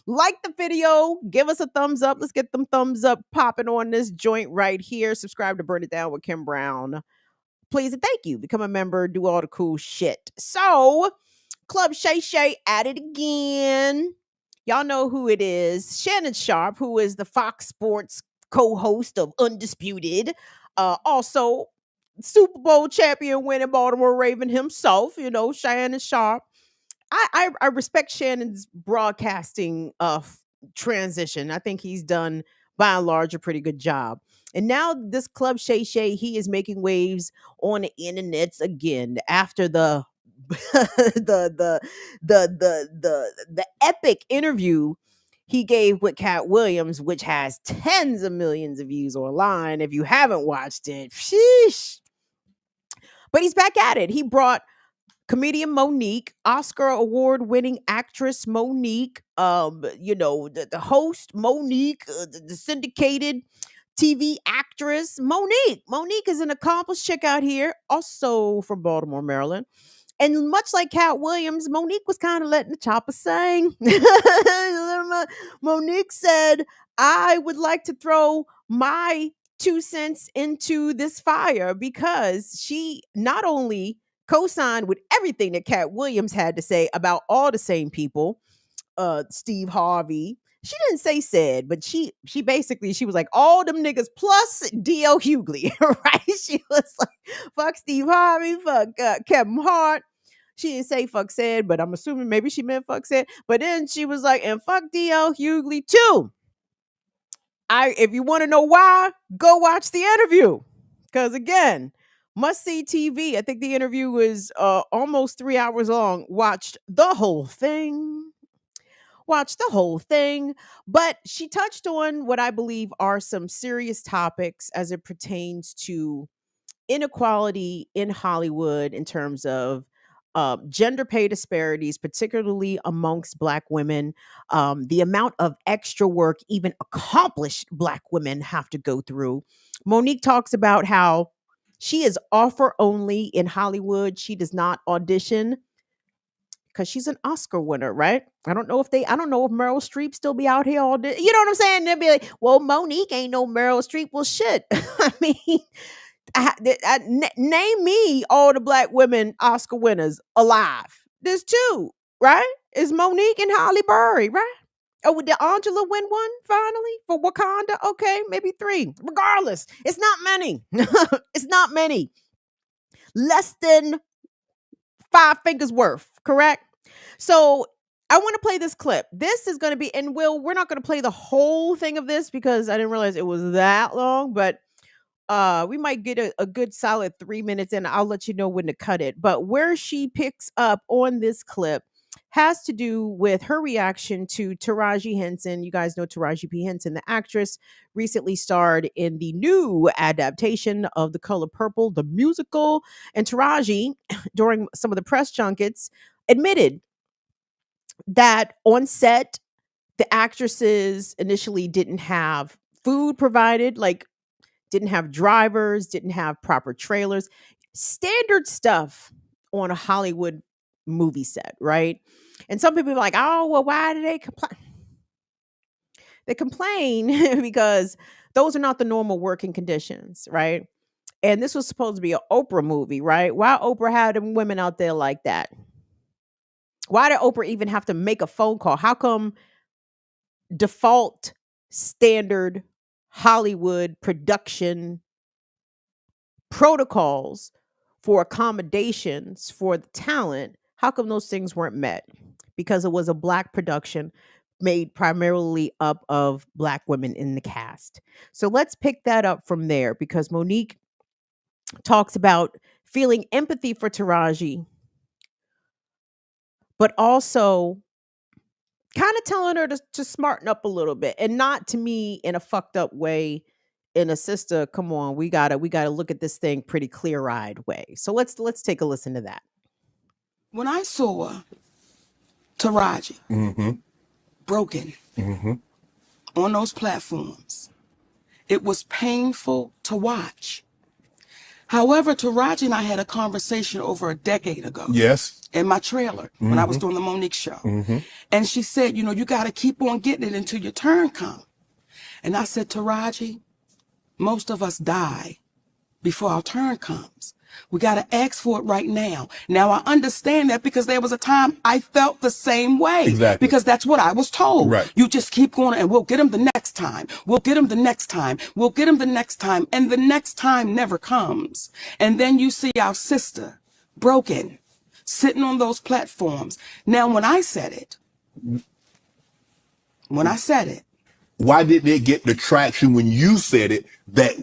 Like the video, give us a thumbs up. Let's get them thumbs up popping on this joint right here. Subscribe to Burn It Down with Kim Brown. Please and thank you. Become a member, do all the cool shit. So, Club Shay Shay at it again. Y'all know who it is. Shannon Sharp, who is the Fox Sports co-host of Undisputed. Also, Super Bowl champion winning Baltimore Raven himself, Shannon Sharp. I respect Shannon's broadcasting transition. I think he's done by and large a pretty good job. And now this Club Shay Shay, he is making waves on the internets again after the the epic interview he gave with Katt Williams, which has tens of millions of views online. If you haven't watched it, sheesh. But he's back at it. He brought comedian Monique, Oscar award winning actress Monique, the host Monique, the syndicated TV actress Monique. Monique is an accomplished chick out here, also from Baltimore, Maryland. And much like Katt Williams, Monique was kind of letting the chopper sing. Monique said, I would like to throw my 2 cents into this fire because she not only co-signed with everything that Katt Williams had to say about all the same people, Steve Harvey. She didn't say said, but she basically, she was like, all them niggas plus D.L. Hughley, right? She was like, fuck Steve Harvey, fuck Kevin Hart. She didn't say fuck said, but I'm assuming maybe she meant fuck said. But then she was like, and fuck D.L. Hughley too. If you want to know why, go watch the interview. Because again, must see TV. I think the interview was almost 3 hours long. Watched the whole thing. But she touched on what I believe are some serious topics as it pertains to inequality in Hollywood in terms of gender pay disparities, particularly amongst Black women, the amount of extra work even accomplished Black women have to go through. Monique talks about how she is offer only in Hollywood. She does not audition because she's an Oscar winner, right? I don't know if Meryl Streep still be out here all day. You know what I'm saying? They'll be like, well, Monique ain't no Meryl Streep. Well, shit. I mean, name me all the Black women Oscar winners alive. There's two, right? It's Monique and Halle Berry, right? Oh, did Angela win one finally for Wakanda? Okay, maybe three. Regardless, it's not many. It's not many. Less than 5 fingers worth, correct? So I want to play this clip. This is going to be, and we're not going to play the whole thing of this because I didn't realize it was that long, but we might get a good solid 3 minutes and I'll let you know when to cut it. But where she picks up on this clip has to do with her reaction to Taraji Henson. You guys know Taraji P. Henson, the actress, recently starred in the new adaptation of The Color Purple, the musical. And Taraji, during some of the press junkets, admitted that on set, the actresses initially didn't have food provided, like didn't have drivers, didn't have proper trailers, standard stuff on a Hollywood movie set, right? And some people are like, oh, well, why do they complain? They complain because those are not the normal working conditions, right? And this was supposed to be an Oprah movie, right? Why Oprah had them women out there like that? Why did Oprah even have to make a phone call? How come default standard Hollywood production protocols for accommodations for the talent, how come those things weren't met? Because it was a Black production made primarily up of Black women in the cast. So let's pick that up from there because Monique talks about feeling empathy for Taraji, but also kind of telling her to smarten up a little bit, and not to me in a fucked up way, in a sister, come on, we gotta look at this thing pretty clear-eyed way. So let's take a listen to that. When I saw Taraji broken on those platforms, it was painful to watch. However, Taraji and I had a conversation over a decade ago. Yes. In my trailer when I was doing the Monique show. And she said, you know, you got to keep on getting it until your turn comes. And I said, Taraji, most of us die before our turn comes. We got to ask for it right now. Now, I understand that because there was a time I felt the same way. Exactly. Because that's what I was told. Right. You just keep going and we'll get them the next time. We'll get them the next time. We'll get them the next time. And the next time never comes. And then you see our sister broken, sitting on those platforms. Now, when I said it, why didn't it get the traction when you said it that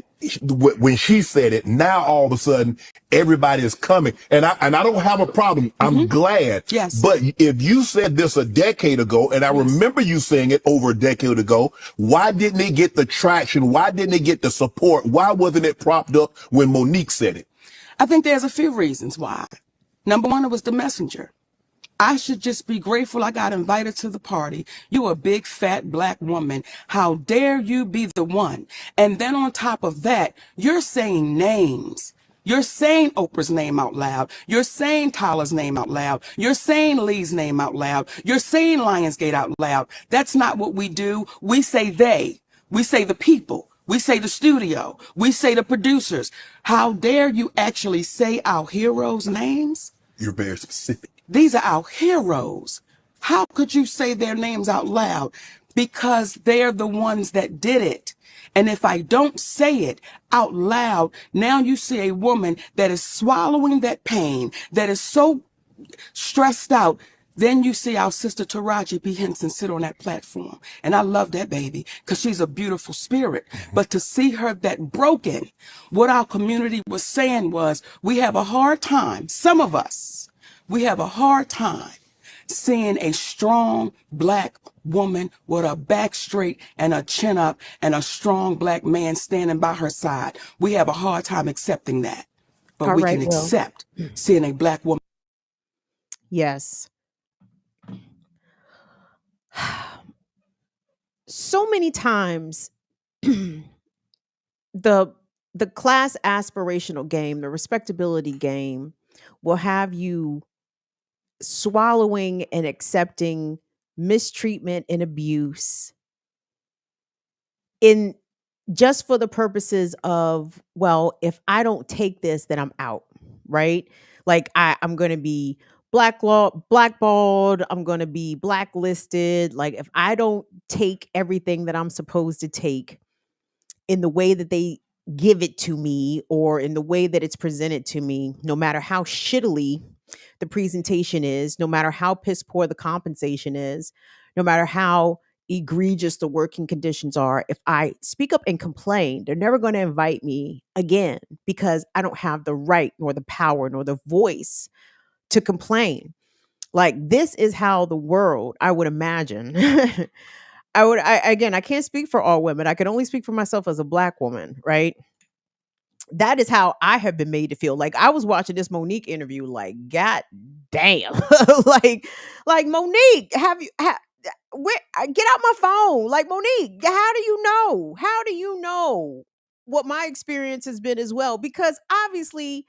when she said it? Now all of a sudden everybody is coming, and I don't have a problem. I'm glad. Yes. But if you said this a decade ago, and I remember you saying it over a decade ago, why didn't it get the traction? Why didn't it get the support? Why wasn't it propped up when Monique said it? I think there's a few reasons why. Number one, it was the messenger. I should just be grateful I got invited to the party. You a big fat black woman. How dare you be the one? And then on top of that, you're saying names. You're saying Oprah's name out loud. You're saying Tyler's name out loud. You're saying Lee's name out loud. You're saying Lionsgate out loud. That's not what we do. We say they. We say the people. We say the studio. We say the producers. How dare you actually say our heroes' names? You're very specific. These are our heroes. How could you say their names out loud? Because they're the ones that did it. And if I don't say it out loud, now you see a woman that is swallowing that pain, that is so stressed out. Then you see our sister Taraji P. Henson sit on that platform. And I love that baby because she's a beautiful spirit. But to see her that broken, what our community was saying was, we have a hard time, some of us, we have a hard time seeing a strong black woman with a back straight and a chin up and a strong black man standing by her side. We have a hard time accepting that. But All we right, can Will. accept seeing a black woman. Yes. So many times the class aspirational game, the respectability game, will have you swallowing and accepting mistreatment and abuse in just for the purposes of, well, if I don't take this, then I'm out, right? Like I'm going to be blackballed, I'm going to be blacklisted. Like if I don't take everything that I'm supposed to take in the way that they give it to me or in the way that it's presented to me, no matter how shittily the presentation is, no matter how piss poor the compensation is, no matter how egregious the working conditions are, if I speak up and complain, they're never going to invite me again because I don't have the right nor the power nor the voice to complain. Like this is how the world, I would imagine. I can't speak for all women. I can only speak for myself as a black woman, right? That is how I have been made to feel. Like I was watching this Monique interview, like, God damn. like Monique, get out my phone. Like Monique, how do you know? How do you know what my experience has been as well? Because obviously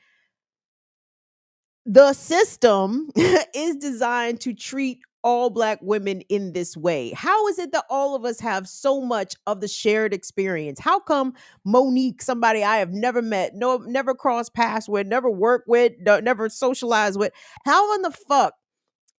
the system is designed to treat all black women in this way. How is it that all of us have so much of the shared experience? How come Monique, somebody I have never met, never crossed paths with, never worked with, never socialized with, how in the fuck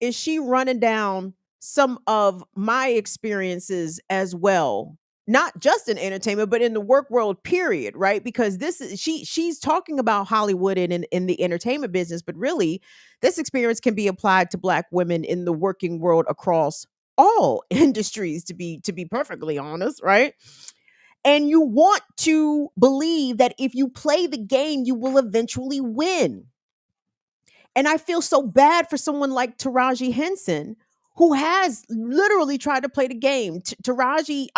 is she running down some of my experiences as well? Not just in entertainment, but in the work world, period, right? Because this is she's talking about Hollywood and in the entertainment business, but really, this experience can be applied to black women in the working world across all industries, to be perfectly honest, right? And you want to believe that if you play the game, you will eventually win. And I feel so bad for someone like Taraji Henson, who has literally tried to play the game. Taraji,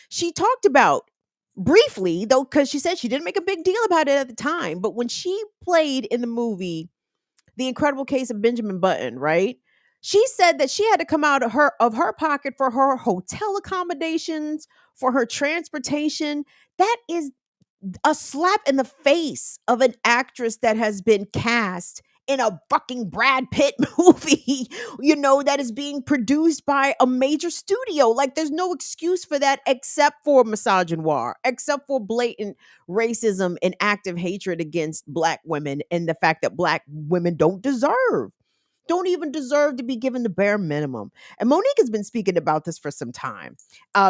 she talked about briefly, though, because she said she didn't make a big deal about it at the time. But when she played in the movie, The Incredible Case of Benjamin Button, right? She said that she had to come out of her pocket for her hotel accommodations, for her transportation. That is a slap in the face of an actress that has been cast in a fucking Brad Pitt movie, that is being produced by a major studio. Like, there's no excuse for that except for misogynoir, except for blatant racism and active hatred against Black women, and the fact that Black women don't even deserve to be given the bare minimum. And Monique has been speaking about this for some time.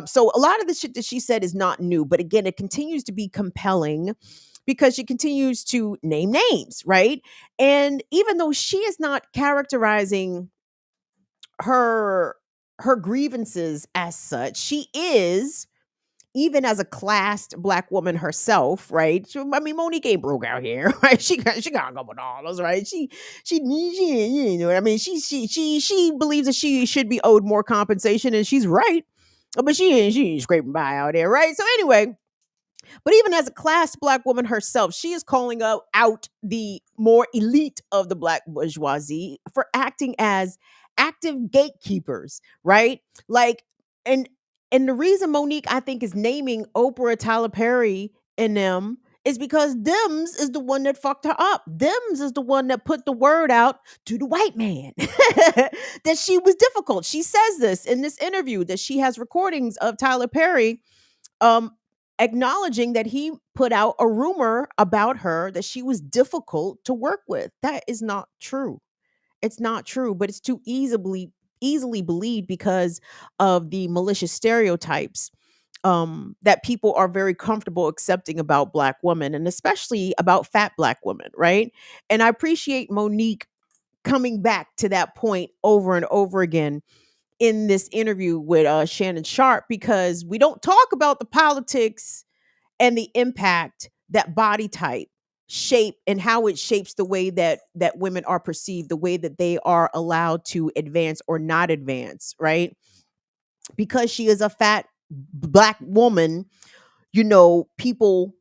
So a lot of the shit that she said is not new, but again, it continues to be compelling because she continues to name names, right? And even though she is not characterizing her grievances as such, she is, even as a classed Black woman herself, right? I mean, Monique ain't broke out here, right? She got a couple dollars, right? You know what I mean? She believes that she should be owed more compensation, and she's right, but she ain't scraping by out there, right? So anyway, but even as a class Black woman herself, she is calling out the more elite of the Black bourgeoisie for acting as active gatekeepers, right? Like, and and the reason Monique, I think, is naming Oprah, Tyler Perry, and them is because Dems is the one that fucked her up. Dems is the one that put the word out to the white man that she was difficult. She says this in this interview, that she has recordings of Tyler Perry um acknowledging that he put out a rumor about her that she was difficult to work with. That is not true. It's not true, but it's too easily believed because of the malicious stereotypes that people are very comfortable accepting about Black women, and especially about fat Black women, right? And I appreciate Monique coming back to that point over and over again in this interview with Shannon Sharp, because we don't talk about the politics and the impact that body type shape and how it shapes the way that women are perceived, the way that they are allowed to advance or not advance, right? Because she is a fat Black woman, people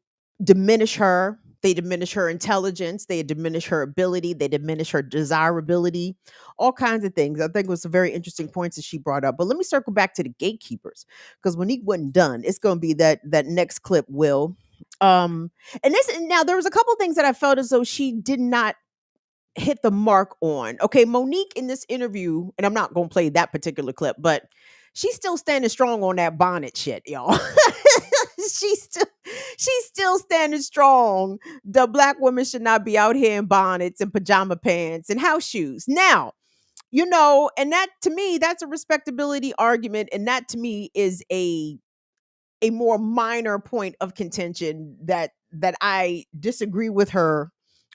diminish her. They diminish her intelligence. They diminish her ability. They diminish her desirability, all kinds of things. I think it was some very interesting points that she brought up. But let me circle back to the gatekeepers, because Monique wasn't done. It's going to be that next clip, Will. And now there was a couple things that I felt as though she did not hit the mark on. Okay, Monique in this interview, and I'm not going to play that particular clip, but she's still standing strong on that bonnet shit, y'all. She's still standing strong. The Black women should not be out here in bonnets and pajama pants and house shoes. Now, and that, to me, that's a respectability argument, and that, to me, is a more minor point of contention that I disagree with her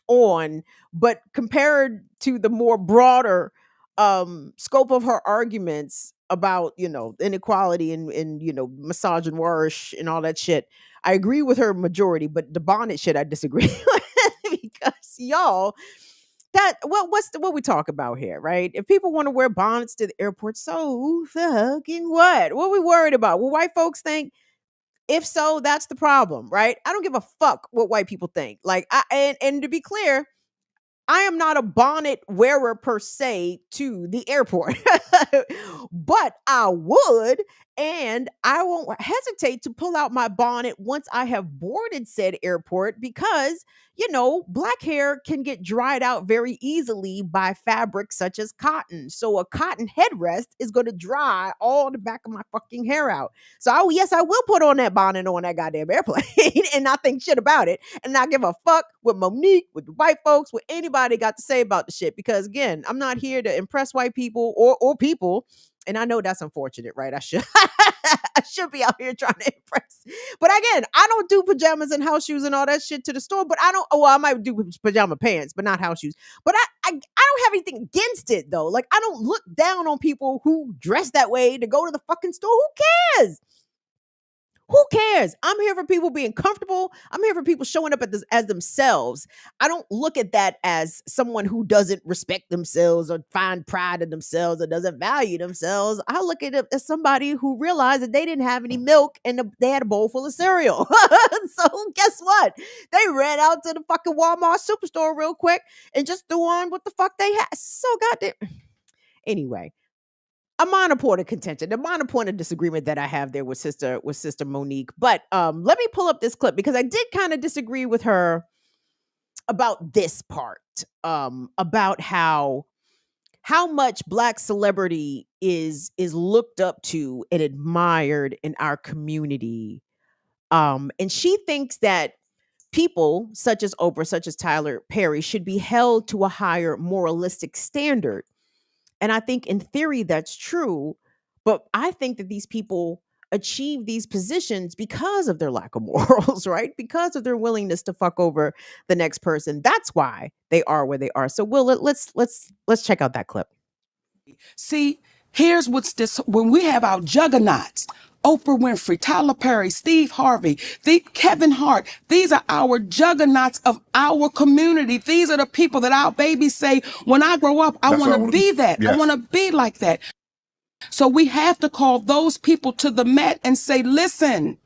on. But compared to the more broader scope of her arguments about, inequality and misogynoirish and all that shit, I agree with her majority, but the bonnet shit I disagree with, because y'all, what we talk about here, right? If people want to wear bonnets to the airport, so fucking what we worried about? What white folks think? If so, that's the problem, right? I don't give a fuck what white people think. Like, and to be clear, I am not a bonnet wearer per se to the airport, but I would, and I won't hesitate to pull out my bonnet once I have boarded said airport, because, Black hair can get dried out very easily by fabrics such as cotton. So a cotton headrest is going to dry all the back of my fucking hair out. So, yes, I will put on that bonnet on that goddamn airplane and not think shit about it, and not give a fuck with Monique, with the white folks, with anybody got to say about the shit. Because again, I'm not here to impress white people or people. And I know that's unfortunate, right? I should I should be out here trying to impress. But again, I don't do pajamas and house shoes and all that shit to the store. But I might do pajama pants, but not house shoes. But I don't have anything against it though. Like, I don't look down on people who dress that way to go to the fucking store. Who cares? Who cares? I'm here for people being comfortable. I'm here for people showing up as themselves. I don't look at that as someone who doesn't respect themselves or find pride in themselves or doesn't value themselves. I look at it as somebody who realized that they didn't have any milk and they had a bowl full of cereal. So guess what? They ran out to the fucking Walmart superstore real quick and just threw on what the fuck they had. So goddamn. Anyway. a minor point of contention, a minor point of disagreement that I have there with Sister Monique. But let me pull up this clip because I did kind of disagree with her about this part, about how much Black celebrity is looked up to and admired in our community. And she thinks that people such as Oprah, such as Tyler Perry, should be held to a higher moralistic standard. And I think in theory that's true, but I think that these people achieve these positions because of their lack of morals, right? Because of their willingness to fuck over the next person. That's why they are where they are. So Will, let's check out that clip. See, here's what's this when we have our juggernauts. Oprah Winfrey, Tyler Perry, Steve Harvey, Kevin Hart. These are our juggernauts of our community. These are the people that our babies say, when I grow up, I want to be that. Yes. I want to be like that. So we have to call those people to the mat and say, listen,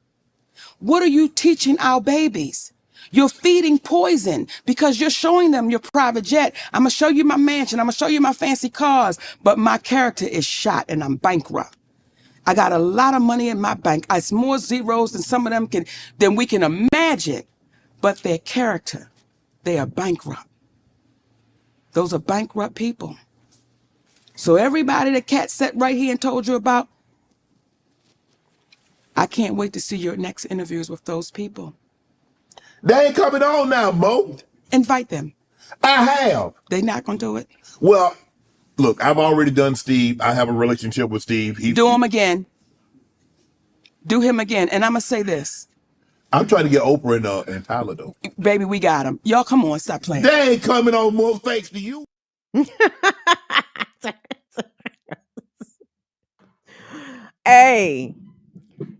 what are you teaching our babies? You're feeding poison because you're showing them your private jet. I'm going to show you my mansion. I'm going to show you my fancy cars, but my character is shot and I'm bankrupt. I got a lot of money in my bank. It's more zeros than some of them than we can imagine. But their character, they are bankrupt. Those are bankrupt people. So everybody that Katt sat right here and told you about, I can't wait to see your next interviews with those people. They ain't coming on now, Mo. Invite them. I have. They not gonna do it. Well, look, I've already done Steve. I have a relationship with Steve. Do him again. Do him again. And I'm gonna say this. I'm trying to get Oprah and Tyler, though. Baby, we got him. Y'all come on, stop playing. They ain't coming on, Mo, thanks to you. Hey,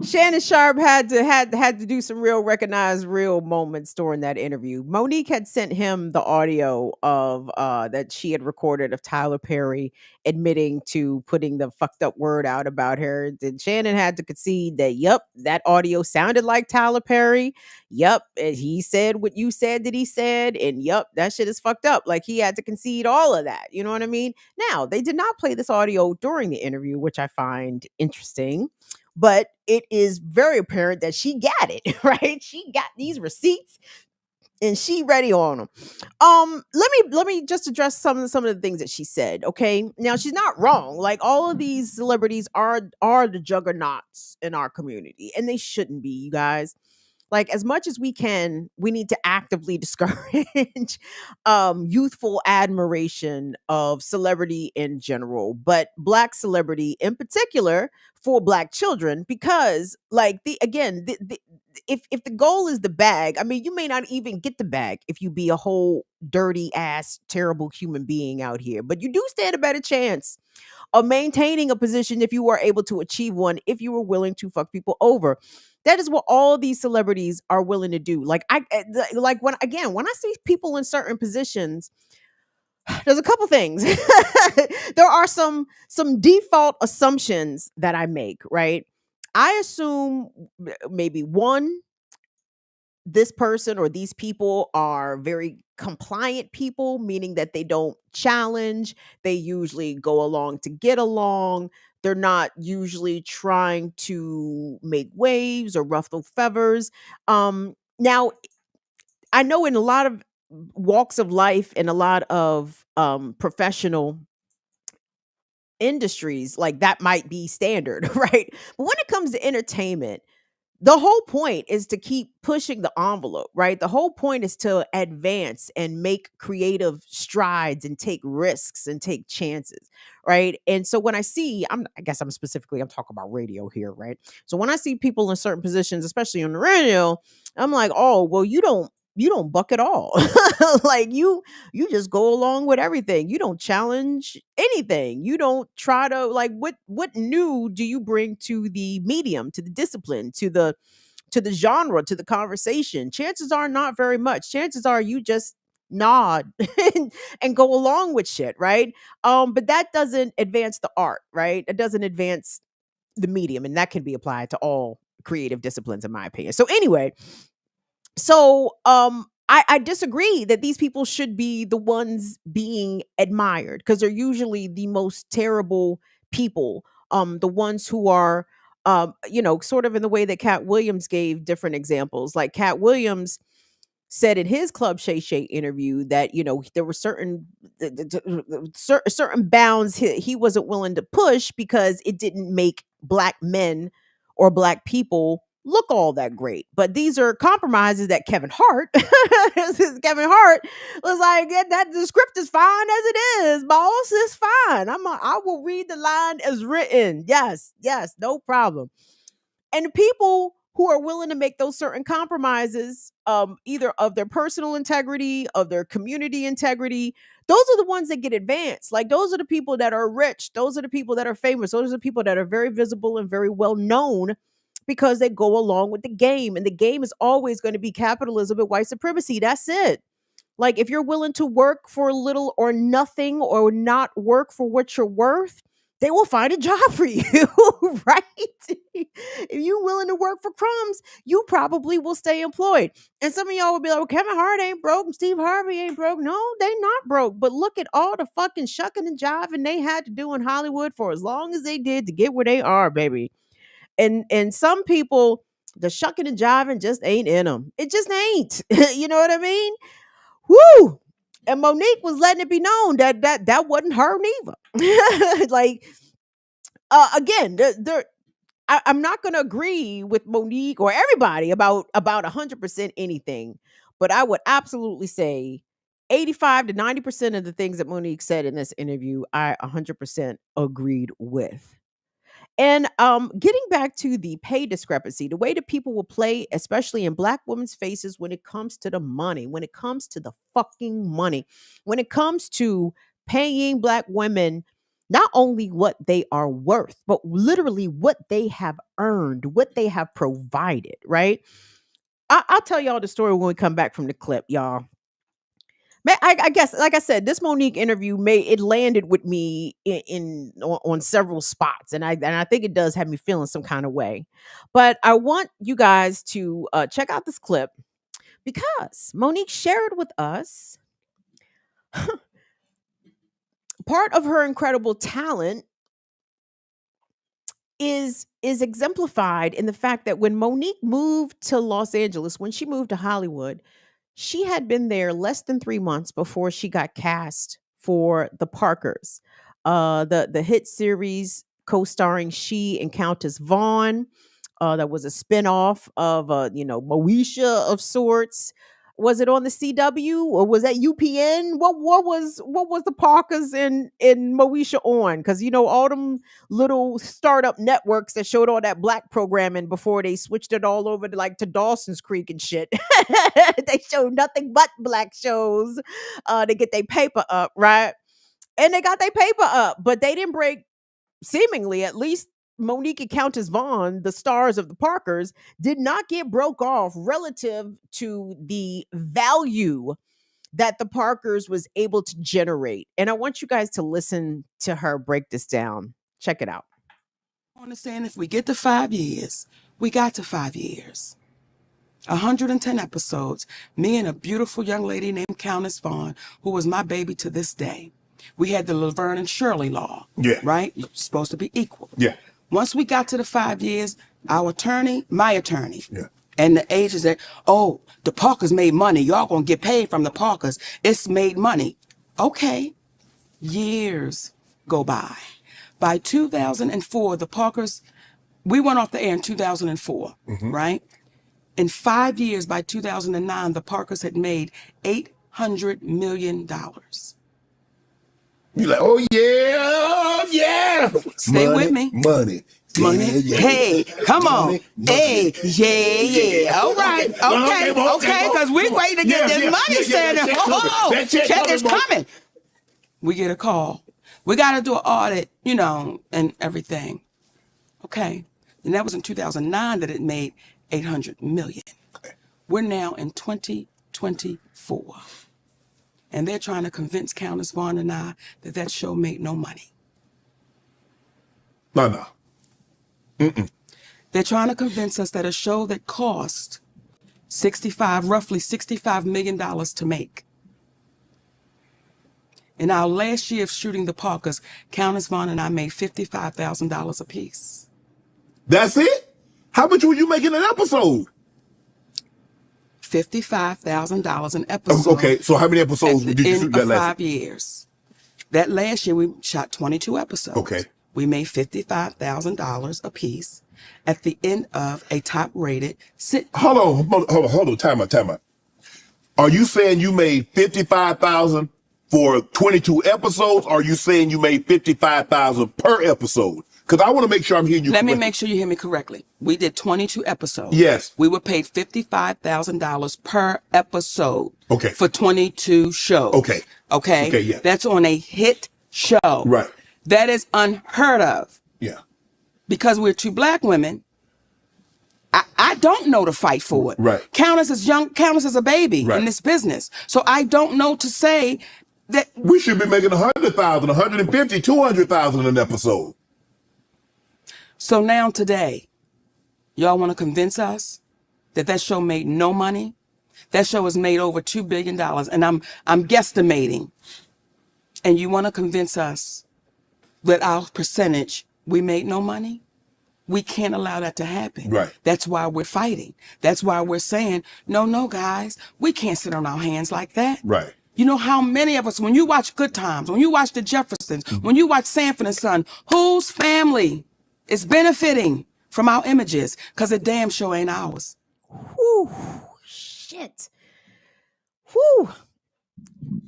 Shannon Sharp had to do some real recognized real moments during that interview. Monique had sent him the audio of that she had recorded of Tyler Perry admitting to putting the fucked up word out about her. Then Shannon had to concede that yep, that audio sounded like Tyler Perry. Yep, he said what you said that he said, and yep, that shit is fucked up. Like he had to concede all of that. You know what I mean? Now, they did not play this audio during the interview, which I find interesting. But it is very apparent that she got it, right? She got these receipts and she ready on them. Let me just address some of the things that she said. Okay. Now she's not wrong. Like all of these celebrities are the juggernauts in our community, and they shouldn't be, you guys. Like as much as we can, we need to actively discourage youthful admiration of celebrity in general, but Black celebrity in particular for Black children, because like if the goal is the bag, I mean, you may not even get the bag if you be a whole dirty ass terrible human being out here, but you do stand a better chance of maintaining a position if you are able to achieve one, if you were willing to fuck people over. That is what all these celebrities are willing to do. Like when I see people in certain positions, there's a couple things. There are some default assumptions that I make, right? I assume maybe one, this person or these people are very compliant people, meaning that they don't challenge. They usually go along to get along. They're not usually trying to make waves or ruffle feathers. Now, I know in a lot of walks of life and a lot of professional industries, like that might be standard, right? But when it comes to entertainment, the whole point is to keep pushing the envelope, right? The whole point is to advance and make creative strides and take risks and take chances, right? And so when I see, I guess I'm talking about radio here, right? So when I see people in certain positions, especially on the radio, I'm like, oh, well, you don't buck at all. Like you just go along with everything. You don't challenge anything. You don't try to like what new do you bring to the medium, to the discipline, to the genre, to the conversation? Chances are not very much. Chances are you just nod and go along with shit, right? But that doesn't advance the art, right? It doesn't advance the medium, and that can be applied to all creative disciplines, in my opinion. So anyway, I disagree that these people should be the ones being admired, because they're usually the most terrible people, the ones who are, sort of in the way that Katt Williams gave different examples. Like Katt Williams said in his Club Shay Shay interview that there were certain bounds he wasn't willing to push because it didn't make black men or black people look all that great. But these are compromises that Kevin Hart was like, yeah, that the script is fine as it is, boss. It's fine. I will read the line as written. Yes, no problem. And people who are willing to make those certain compromises, either of their personal integrity, of their community integrity, those are the ones that get advanced. Like, those are the people that are rich. Those are the people that are famous. Those are the people that are very visible and very well known because they go along with the game. And the game is always going to be capitalism and white supremacy. That's it. Like, if you're willing to work for little or nothing or not work for what you're worth, they will find a job for you, right? If you're willing to work for crumbs, you probably will stay employed. And some of y'all will be like, well, Kevin Hart ain't broke, Steve Harvey ain't broke. No, they not broke. But look at all the fucking shucking and jiving they had to do in Hollywood for as long as they did to get where they are, baby. And some people, the shucking and jiving just ain't in them. It just ain't. You know what I mean? Woo! And Monique was letting it be known that wasn't her neither. Like, again, I'm not going to agree with Monique or everybody about 100% anything, but I would absolutely say 85 to 90% of the things that Monique said in this interview, I 100% agreed with. And getting back to the pay discrepancy, the way that people will play, especially in black women's faces, when it comes to the money, when it comes to the fucking money, when it comes to paying black women not only what they are worth, but literally what they have earned, what they have provided, right? I'll tell y'all the story when we come back from the clip, y'all. I guess, like I said, this Monique interview landed with me on several spots, and I think it does have me feeling some kind of way. But I want you guys to check out this clip because Monique shared with us part of her incredible talent is exemplified in the fact that when Monique moved to Los Angeles, when she moved to Hollywood, she had been there less than 3 months before she got cast for The Parkers, the hit series co-starring she and Countess Vaughn. That was a spinoff of Moesha of sorts. Was it on the CW or was that UPN? What was the Parkers and Moesha on? Because all them little startup networks that showed all that black programming before they switched it all over to Dawson's Creek and shit. They showed nothing but black shows to get their paper up, right? And they got their paper up, but they didn't break, seemingly at least. Monique and Countess Vaughn, the stars of The Parkers, did not get broke off relative to the value that The Parkers was able to generate. And I want you guys to listen to her break this down. Check it out. I understand if we get to 5 years, we got to 5 years. 110 episodes, me and a beautiful young lady named Countess Vaughn, who was my baby to this day. We had the Laverne and Shirley law, right? You're supposed to be equal. Yeah. Once we got to the 5 years, my attorney, and the agents said, oh, the Parkers made money. Y'all gonna get paid from the Parkers. It's made money. Okay. Years go by. By 2004, the Parkers, we went off the air in 2004, right? In 5 years, by 2009, the Parkers had made $800 million. You're like, oh yeah. Stay with me. Money. Yeah. Hey, come on. Hey, yeah. All right. Okay. Because we're waiting to get this money, Santa. Check is coming. We get a call. We got to do an audit, and everything. Okay. And that was in 2009 that it made $800 million. We're now in 2024. And they're trying to convince Countess Vaughn and I that show made no money. No. They're trying to convince us that a show that cost roughly $65 million to make, In our last year of shooting the Parkers, Countess Vaughn and I made $55,000 apiece. That's it? How much were you making an episode? $55,000 an episode. Okay, so how many episodes at did the you end shoot that of last 5 years. That last year we shot 22 episodes. Okay. We made $55,000 apiece at the end of a top-rated sitcom. Hold on, time out. Are you saying you made $55,000 for 22 episodes, or are you saying you made $55,000 per episode? Because I want to make sure I'm hearing you Let correctly. me make sure you hear me correctly. We did 22 episodes. Yes. We were paid $55,000 per episode. Okay. For 22 shows. Okay. Okay? Okay, yeah. That's on a hit show. Right. That is unheard of. Yeah. Because we're two black women. I don't know to fight for it. Right. Countess is young. Countess is a baby Right. in this business. So I don't know to say that. We should be making $100,000, $150,000, $200,000 an episode. So now today, y'all want to convince us that that show made no money? That show has made over $2 billion, and I'm guesstimating. And you want to convince us that our percentage, we made no money? We can't allow that to happen. Right. That's why we're fighting. That's why we're saying, no, guys, we can't sit on our hands like that. Right. You know how many of us, when you watch Good Times, when you watch The Jeffersons, when you watch Sanford and Son, whose family is benefiting from our images? Because the damn show ain't ours. Whew, shit. Whew.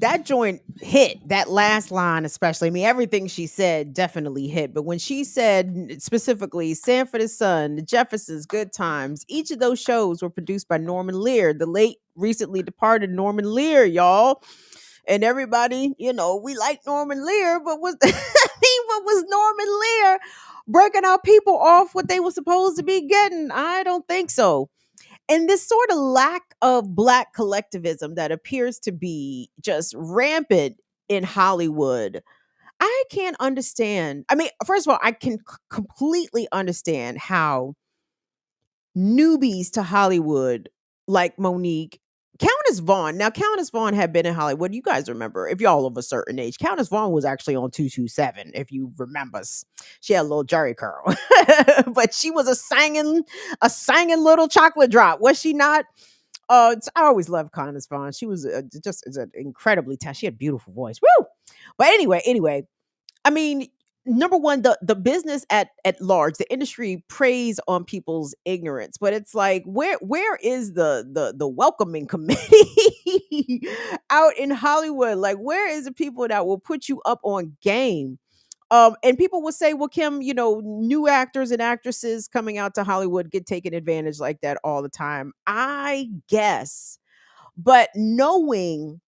That joint hit, that last line especially. I mean, everything she said definitely hit. But when she said specifically Sanford and Son, The Jeffersons, Good Times, each of those shows were produced by Norman Lear, the late recently departed Norman Lear, y'all. And everybody, you know, we like Norman Lear, but was what was Norman Lear breaking our people off what they were supposed to be getting? I don't think so. And this sort of lack of Black collectivism that appears to be just rampant in Hollywood, I can't understand. I mean, first of all, I can completely understand how newbies to Hollywood like Monique, Countess Vaughn. Now, Countess Vaughn had been in Hollywood. You guys remember, if y'all of a certain age, Countess Vaughn was actually on 227, if you remember. She had a little jerry curl, but she was a singing little chocolate drop, was she not? I always loved Countess Vaughn. She was just an incredibly talented. She had a beautiful voice. Woo! But anyway, I mean, number one, the business at large, the industry preys on people's ignorance, but it's like, where is the welcoming committee out in Hollywood? Like, where is the people that will put you up on game? And people will say, well, Kim, you know, new actors and actresses coming out to Hollywood get taken advantage like that all the time. I guess. But knowing,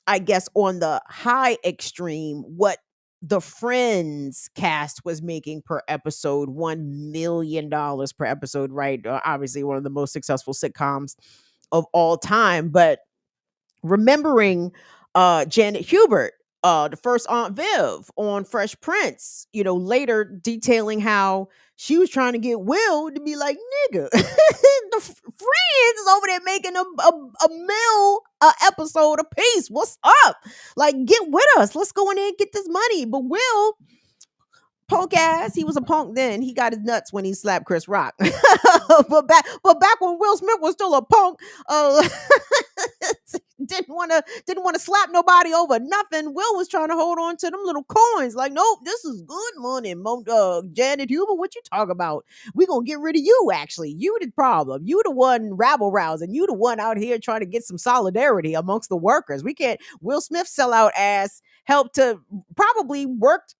I guess, on the high extreme, what the Friends cast was making per episode, $1 million per episode, right? Obviously, one of the most successful sitcoms of all time. But remembering Janet Hubert, the first Aunt Viv on Fresh Prince, you know, later detailing how she was trying to get Will to be like, nigga, the Friends is over there making a mill episode a piece. What's up? Like, get with us. Let's go in there and get this money. But Will, punk ass, he was a punk then. He got his nuts when he slapped Chris Rock. but back when Will Smith was still a punk, didn't want to slap nobody over nothing. Will was trying to hold on to them little coins. Like, nope, this is good money. Janet Hubert, what you talk about? We gonna get rid of you. Actually, you the problem. You the one rabble rousing. You the one out here trying to get some solidarity amongst the workers. We can't. Will Smith sellout ass helped to probably worked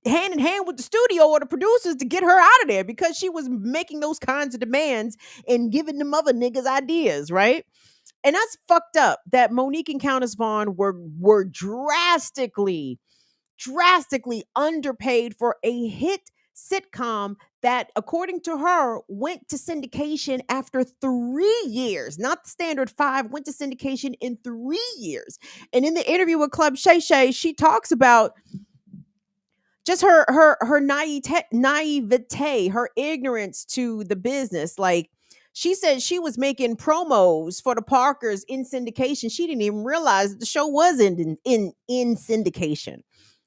hand in hand with the studio or the producers to get her out of there because she was making those kinds of demands and giving them other niggas ideas, right? And that's fucked up that Monique and Countess Vaughn were drastically underpaid for a hit sitcom that, according to her, went to syndication after 3 years, not the standard 5, went to syndication in 3 years. And in the interview with Club Shay Shay, she talks about just her naivete, her ignorance to the business. Like, She said she was making promos for the Parkers in syndication. She didn't even realize that the show was in syndication.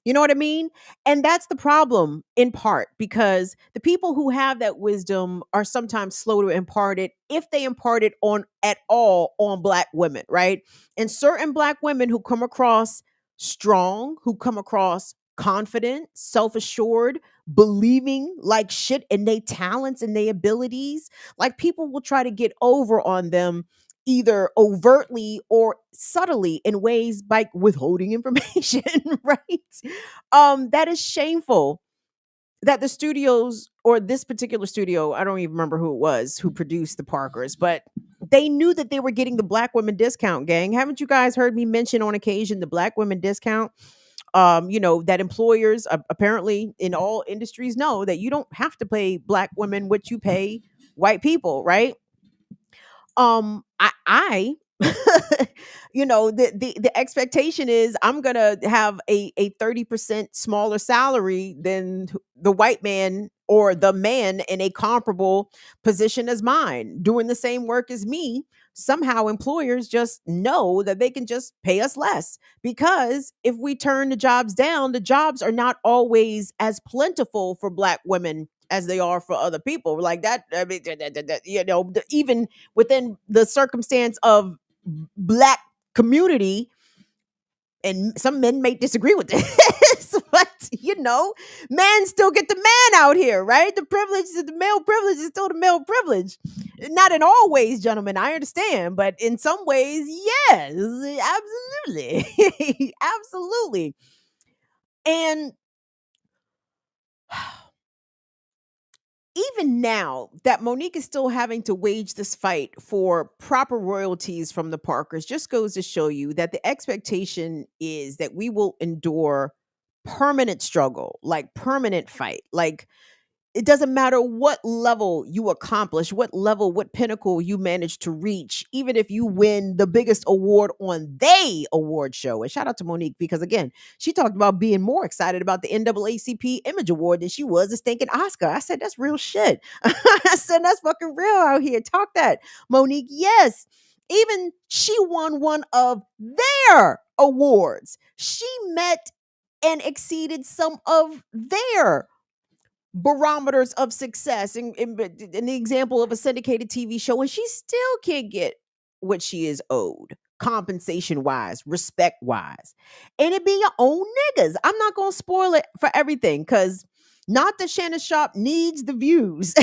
You know what I mean? And that's the problem in part because the people who have that wisdom are sometimes slow to impart it, if they impart it on at all on black women, right? And certain black women who come across strong, who come across confident, self-assured, believing like shit in their talents and their abilities, like people will try to get over on them either overtly or subtly in ways like withholding information, right? That is shameful that the studios or this particular studio, I don't even remember who it was who produced the Parkers, but they knew that they were getting the black women discount, gang. Haven't you guys heard me mention on occasion the black women discount? That employers apparently in all industries know that you don't have to pay black women what you pay white people, right? I the expectation is I'm gonna have a 30% smaller salary than the white man or the man in a comparable position as mine doing the same work as me. Somehow employers just know that they can just pay us less because if we turn the jobs down, the jobs are not always as plentiful for black women as they are for other people. Like that, I mean, even within the circumstance of black community, and some men may disagree with this, but men still get the man out here, right? The privilege is the male privilege is still the male privilege. Not in all ways, gentlemen, I understand, but in some ways, yes, absolutely. Absolutely. And even now that Monique is still having to wage this fight for proper royalties from the Parkers just goes to show you that the expectation is that we will endure permanent struggle, like permanent fight. Like it doesn't matter what level you accomplish, what level, what pinnacle you manage to reach, even if you win the biggest award on they award show. And shout out to Monique because again, she talked about being more excited about the NAACP Image Award than she was a stinking Oscar. I said, that's real shit. I said, that's fucking real out here. Talk that, Monique. Yes. Even she won one of their awards. She met and exceeded some of their barometers of success in the example of a syndicated TV show, and she still can't get what she is owed compensation wise, respect wise. And it be your own niggas. I'm not gonna spoil it for everything because not that Shannon Sharp needs the views,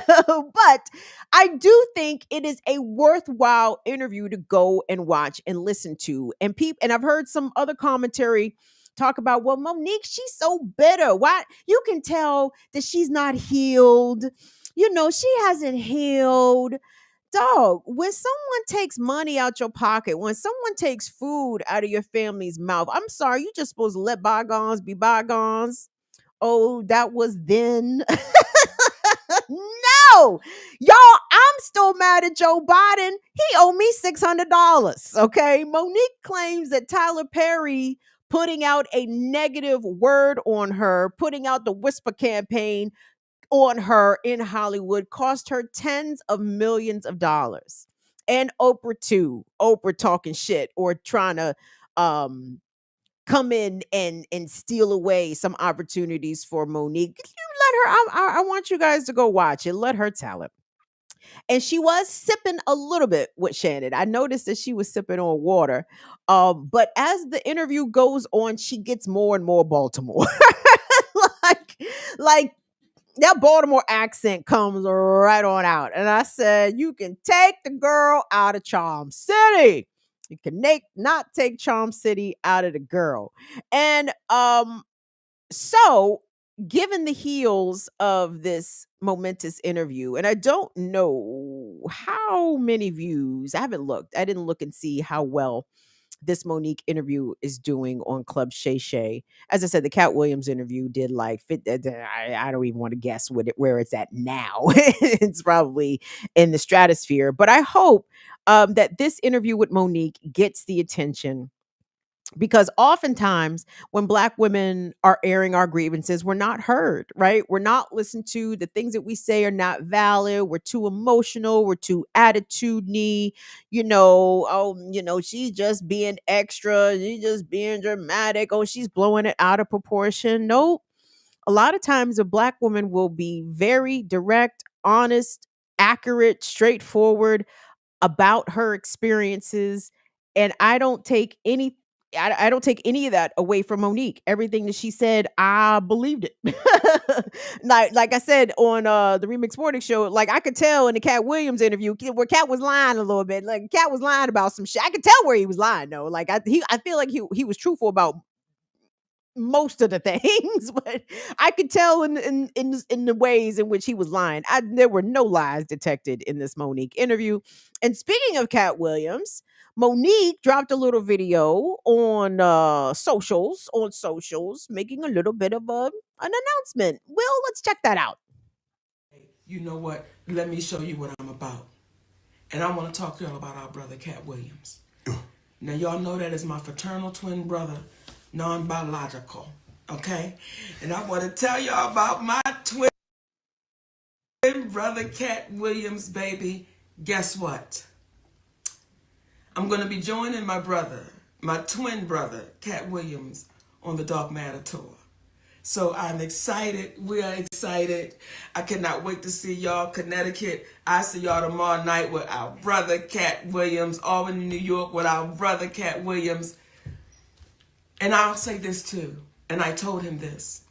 but I do think it is a worthwhile interview to go and watch and listen to. And I've heard some other commentary talk about, well, Monique, she's so bitter. Why? You can tell that she's not healed. She hasn't healed. Dog, when someone takes money out your pocket, when someone takes food out of your family's mouth, I'm sorry, you just supposed to let bygones be bygones. Oh, that was then. No, y'all, I'm still mad at Joe Biden. He owed me $600. Okay. Monique claims that Tyler Perry putting out a negative word on her, putting out the whisper campaign on her in Hollywood cost her tens of millions of dollars. And Oprah too. Oprah talking shit or trying to come in and steal away some opportunities for Monique. You let her. I want you guys to go watch it. Let her tell it. And she was sipping a little bit with Shannon. I noticed that she was sipping on water. But as the interview goes on, she gets more and more Baltimore. like that Baltimore accent comes right on out. And I said, you can take the girl out of Charm City. You can not take Charm City out of the girl. And so given the heels of this momentous interview, and I don't know how many views, I haven't looked. I didn't look and see how well this Monique interview is doing on Club Shay Shay. As I said, the Katt Williams interview did like I don't even want to guess where it's at now. It's probably in the stratosphere. But I hope that this interview with Monique gets the attention because oftentimes when black women are airing our grievances, we're not heard, right? We're not listened to. The things that we say are not valid. We're too emotional. We're too attitude-y. Oh, she's just being extra. She's just being dramatic. Oh, she's blowing it out of proportion. Nope. A lot of times a black woman will be very direct, honest, accurate, straightforward about her experiences, and I don't take any of that away from Monique. Everything that she said, I believed it. Like I said on the Remix Morning Show, like I could tell in the Katt Williams interview where Katt was lying a little bit. Like Katt was lying about some shit. I could tell where he was lying though. Like I feel like he was truthful about most of the things, but I could tell in the ways in which he was lying. There were no lies detected in this Monique interview. And speaking of Katt Williams, Monique dropped a little video on socials, making a little bit of an announcement. Will, let's check that out. You know what? Let me show you what I'm about. And I want to talk to y'all about our brother, Katt Williams. Now, y'all know that is my fraternal twin brother, non-biological, okay? And I want to tell y'all about my twin brother, Katt Williams, baby. Guess what? I'm going to be joining my twin brother, Katt Williams, on the Dark Matter Tour. So I'm excited. We are excited. I cannot wait to see y'all. Connecticut. I see y'all tomorrow night with our brother, Katt Williams. Albany, New York with our brother, Katt Williams. And I'll say this too. And I told him this.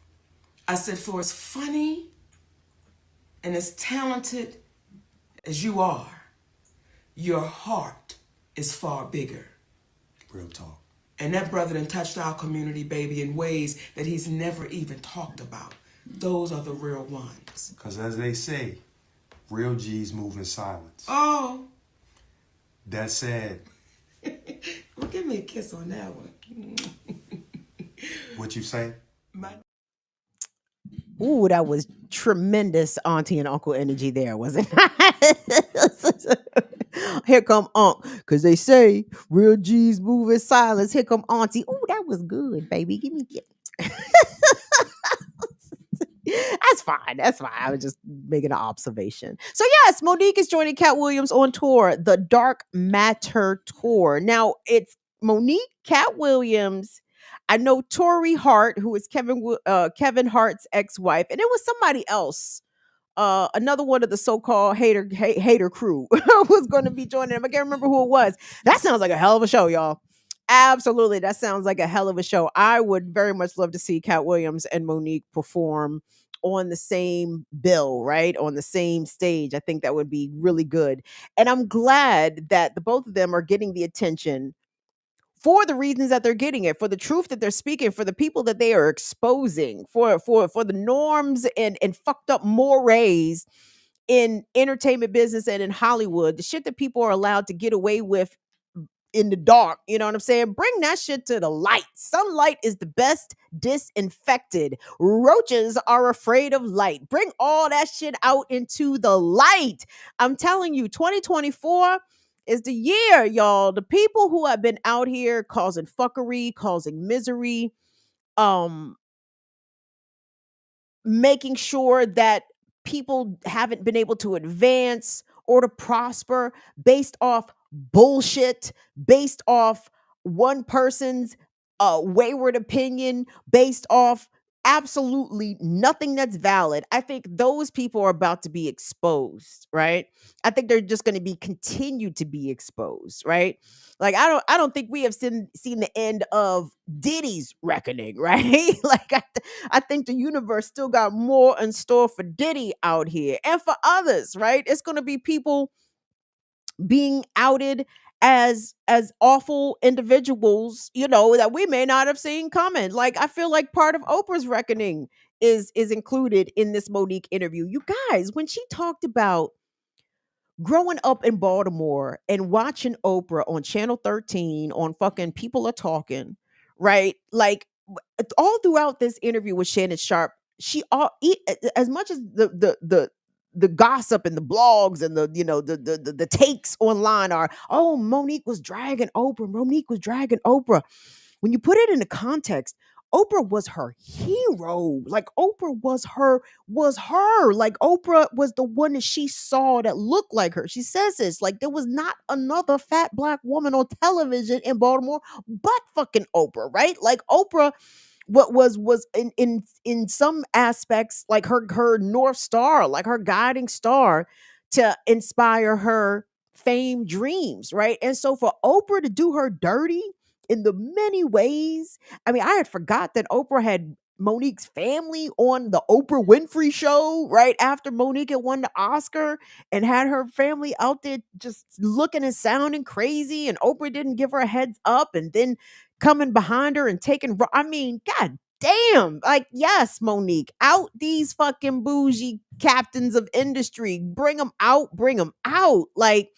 I said, for as funny and as talented as you are, your heart is far bigger. Real talk. And that brother done touched our community, baby, in ways that he's never even talked about. Those are the real ones. Because as they say, real G's move in silence. Oh. That said. Well, give me a kiss on that one. What you say? Ooh, that was tremendous auntie and uncle energy there, wasn't it? Here come Unc, because they say real G's move in silence. Here come auntie. Ooh, that was good, baby. Give me That's fine. That's fine. I was just making an observation. So yes, Monique is joining Katt Williams on tour, the Dark Matter Tour. Now it's Monique, Katt Williams. I know Tori Hart, who is Kevin Hart's ex-wife, and it was somebody else. Another one of the so-called hater crew was going to be joining them. I can't remember who it was. That sounds like a hell of a show, y'all. Absolutely, that sounds like a hell of a show. I would very much love to see Katt Williams and Monique perform on the same bill, right? On the same stage. I think that would be really good. And I'm glad that the both of them are getting the attention for the reasons that they're getting it, for the truth that they're speaking, for the people that they are exposing, for the norms and fucked up mores in entertainment business and in Hollywood, the shit that people are allowed to get away with in the dark. You know what I'm saying? Bring that shit to the light. Sunlight is the best disinfected. Roaches are afraid of light. Bring all that shit out into the light. I'm telling you, 2024 is the year, y'all. The people who have been out here causing fuckery, causing misery, um, making sure that people haven't been able to advance or to prosper based off bullshit, based off one person's wayward opinion, based off absolutely nothing that's valid. I think those people are about to be exposed, right? I think they're just going to be continued to be exposed, right? Like I don't think we have seen the end of Diddy's reckoning, right? Like I think the universe still got more in store for Diddy out here and for others, right? It's going to be people being outed as awful individuals, that we may not have seen coming. Like I feel like part of Oprah's reckoning is included in this Monique interview. You guys, when she talked about growing up in Baltimore and watching Oprah on Channel 13 on fucking People Are Talking, right? Like all throughout this interview with Shannon Sharp, as much as the gossip and the blogs and the takes online are, oh, Monique was dragging Oprah. when you put it into context, Oprah was her hero. Like Oprah was her. Like Oprah was the one that she saw that looked like her. She says this, like there was not another fat black woman on television in Baltimore but fucking Oprah, right? Like Oprah what was in some aspects like her north star, like her guiding star to inspire her fame dreams, right? And so for Oprah to do her dirty in the many ways, I mean, I had forgot that Oprah had Monique's family on the Oprah Winfrey show right after Monique had won the Oscar and had her family out there just looking and sounding crazy, and Oprah didn't give her a heads up, and then coming behind her and taking, I mean, god damn, like, yes, Monique, out these fucking bougie captains of industry, bring them out, bring them out. Like,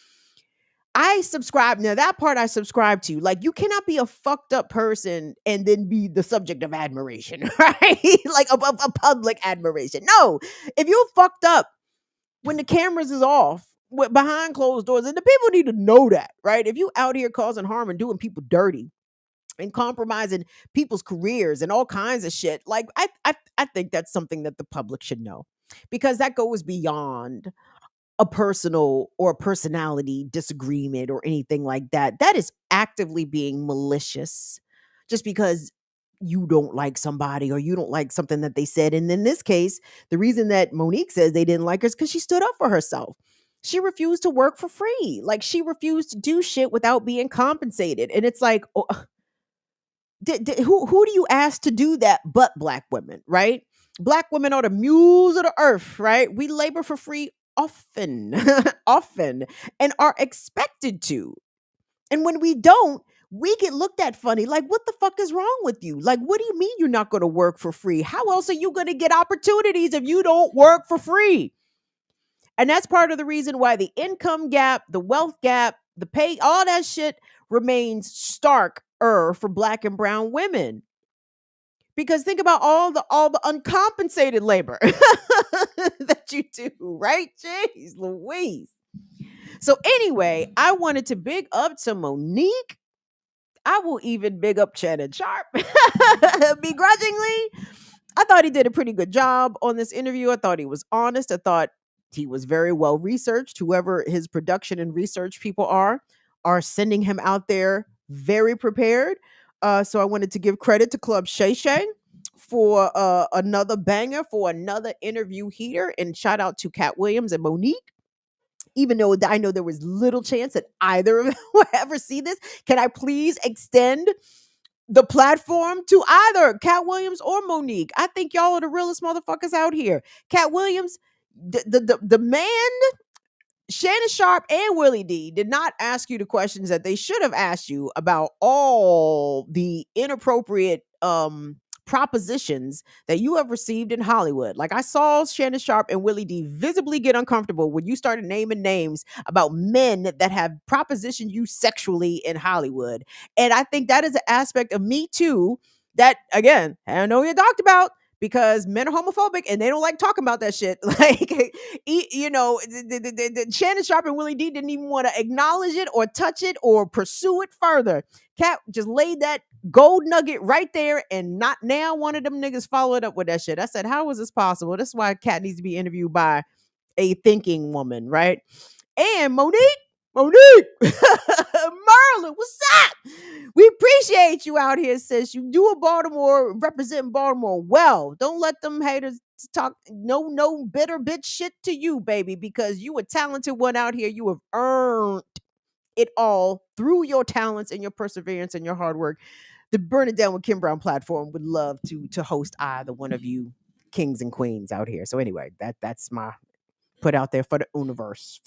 I subscribe. Now, that part I subscribe to. Like, you cannot be a fucked up person and then be the subject of admiration, right? Like, a public admiration. No, if you fucked up when the cameras is off, behind closed doors, and the people need to know that, right? If you out here causing harm and doing people dirty and compromising people's careers and all kinds of shit, like, I think that's something that the public should know, because that goes beyond a personal or personality disagreement or anything like that. That is actively being malicious just because you don't like somebody or you don't like something that they said. And in this case, the reason that Monique says they didn't like her is because she stood up for herself. She refused to work for free. Like, she refused to do shit without being compensated. And it's like, oh, who do you ask to do that but black women, right? Black women are the mules of the earth, right? We labor for free often, often, and are expected to. And when we don't, we get looked at funny. Like, what the fuck is wrong with you? Like, what do you mean you're not going to work for free? How else are you going to get opportunities if you don't work for free? And that's part of the reason why the income gap, the wealth gap, the pay, all that shit remains stark for black and brown women. Because think about all the uncompensated labor that you do, right? Jeez Louise. So anyway, I wanted to big up to Monique. I will even big up Shannon Sharp begrudgingly. I thought he did a pretty good job on this interview. I thought he was honest. I thought he was very well researched. Whoever his production and research people are sending him out there very prepared. So I wanted to give credit to Club Shay Shay for another banger, for another interview heater. And shout out to Katt Williams and Monique. Even though I know there was little chance that either of them will ever see this, can I please extend the platform to either Katt Williams or Monique? I think y'all are the realest motherfuckers out here. Katt Williams, the man, Shannon Sharp and Willie D did not ask you the questions that they should have asked you about all the inappropriate propositions that you have received in Hollywood. Like, I saw Shannon Sharp and Willie D visibly get uncomfortable when you started naming names about men that have propositioned you sexually in Hollywood. And I think that is an aspect of Me Too that, again, I don't know you talked about, because men are homophobic and they don't like talking about that shit. Like, you know, Shannon Sharp and Willie D didn't even want to acknowledge it or touch it or pursue it further. Katt just laid that gold nugget right there, and not now one of them niggas followed up with that shit. I said, how is this possible? That's why Katt needs to be interviewed by a thinking woman, right? And Monique, Merlin, what's up? We appreciate you out here, sis. You do a Baltimore, representing Baltimore well. Don't let them haters talk no bitter bitch shit to you, baby, because you a talented one out here. You have earned it all through your talents and your perseverance and your hard work. The Burn It Down with Kim Brown platform would love to host either one of you kings and queens out here. So anyway, that's my put out there for the universe,